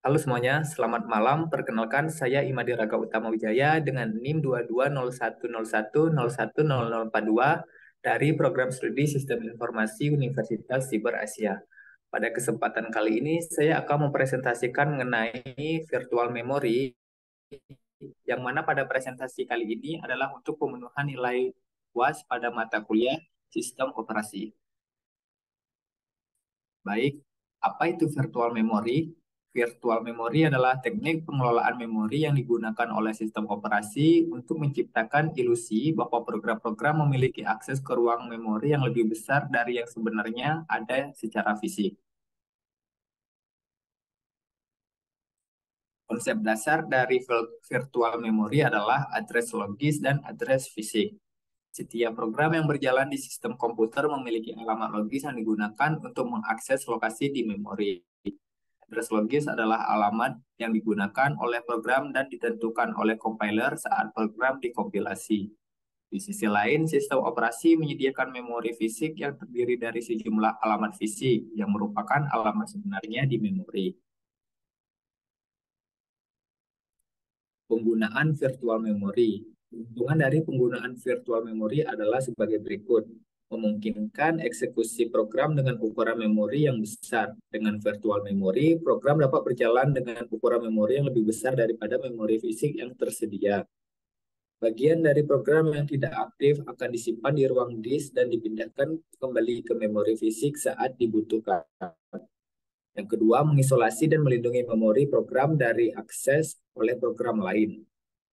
Halo semuanya, selamat malam. Perkenalkan, saya Imadi Raga Utama Wijaya dengan NIM 220101010042 dari Program Studi Sistem Informasi Universitas Siber Asia. Pada kesempatan kali ini, saya akan mempresentasikan mengenai virtual memory, yang mana pada presentasi kali ini adalah untuk pemenuhan nilai UAS pada mata kuliah Sistem Operasi. Baik, apa itu virtual memory? Virtual memory adalah teknik pengelolaan memori yang digunakan oleh sistem operasi untuk menciptakan ilusi bahwa program-program memiliki akses ke ruang memori yang lebih besar dari yang sebenarnya ada secara fisik. Konsep dasar dari virtual memory adalah address logis dan address fisik. Setiap program yang berjalan di sistem komputer memiliki alamat logis yang digunakan untuk mengakses lokasi di memori. Address logis adalah alamat yang digunakan oleh program dan ditentukan oleh compiler saat program dikompilasi. Di sisi lain, sistem operasi menyediakan memori fisik yang terdiri dari sejumlah alamat fisik yang merupakan alamat sebenarnya di memori. Penggunaan virtual memory. Keuntungan dari penggunaan virtual memory adalah sebagai berikut. Memungkinkan eksekusi program dengan ukuran memori yang besar. Dengan virtual memory, program dapat berjalan dengan ukuran memori yang lebih besar daripada memori fisik yang tersedia. Bagian dari program yang tidak aktif akan disimpan di ruang disk dan dipindahkan kembali ke memori fisik saat dibutuhkan. Yang kedua, mengisolasi dan melindungi memori program dari akses oleh program lain.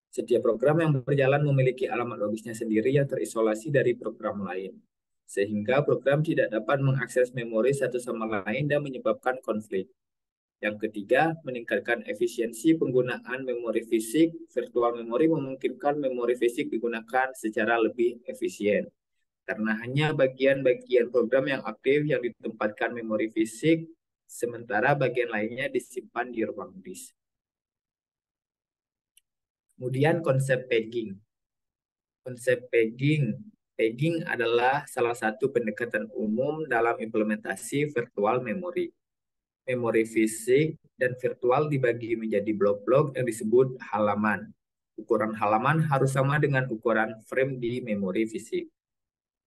Setiap program yang berjalan memiliki alamat logisnya sendiri yang terisolasi dari program lain, sehingga program tidak dapat mengakses memori satu sama lain dan menyebabkan konflik. Yang ketiga, meningkatkan efisiensi penggunaan memori fisik. Virtual memory memungkinkan memori fisik digunakan secara lebih efisien, karena hanya bagian-bagian program yang aktif yang ditempatkan memori fisik, sementara bagian lainnya disimpan di ruang disk. Kemudian konsep pegging. Konsep pegging adalah salah satu pendekatan umum dalam implementasi virtual memory. Memori fisik dan virtual dibagi menjadi blok-blok yang disebut halaman. Ukuran halaman harus sama dengan ukuran frame di memori fisik.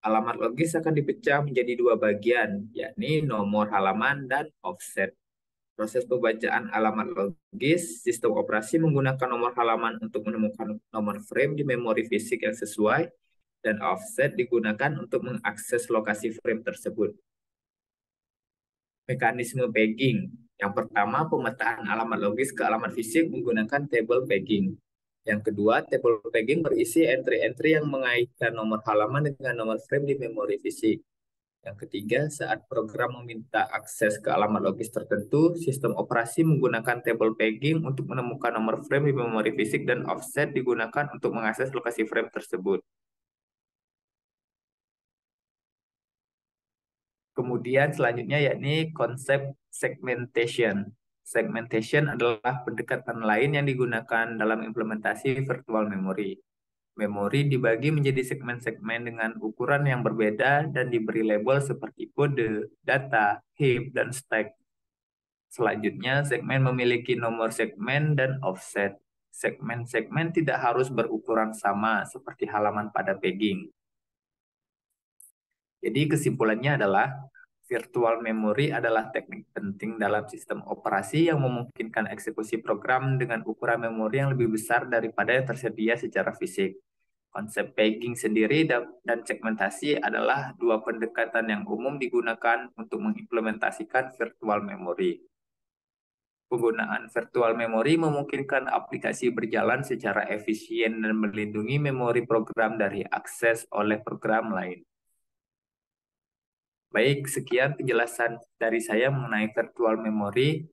Alamat logis akan dipecah menjadi dua bagian, yakni nomor halaman dan offset. Proses pembacaan alamat logis, sistem operasi menggunakan nomor halaman untuk menemukan nomor frame di memori fisik yang sesuai, dan offset digunakan untuk mengakses lokasi frame tersebut. Mekanisme pegging. Yang pertama, pemetaan alamat logis ke alamat fisik menggunakan table pegging. Yang kedua, table pegging berisi entry-entry yang mengaitkan nomor halaman dengan nomor frame di memori fisik. Yang ketiga, saat program meminta akses ke alamat logis tertentu, sistem operasi menggunakan table pegging untuk menemukan nomor frame di memori fisik dan offset digunakan untuk mengakses lokasi frame tersebut. Kemudian selanjutnya yakni konsep segmentation. Segmentation adalah pendekatan lain yang digunakan dalam implementasi virtual memory. Memori dibagi menjadi segmen-segmen dengan ukuran yang berbeda dan diberi label seperti kode, data, heap, dan stack. Selanjutnya, segmen memiliki nomor segmen dan offset. Segmen-segmen tidak harus berukuran sama seperti halaman pada pegging. Jadi kesimpulannya adalah virtual memory adalah teknik penting dalam sistem operasi yang memungkinkan eksekusi program dengan ukuran memori yang lebih besar daripada yang tersedia secara fisik. Konsep pegging sendiri dan segmentasi adalah dua pendekatan yang umum digunakan untuk mengimplementasikan virtual memory. Penggunaan virtual memory memungkinkan aplikasi berjalan secara efisien dan melindungi memori program dari akses oleh program lain. Baik, sekian penjelasan dari saya mengenai virtual memory.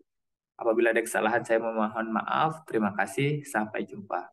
Apabila ada kesalahan, saya memohon maaf. Terima kasih. Sampai jumpa.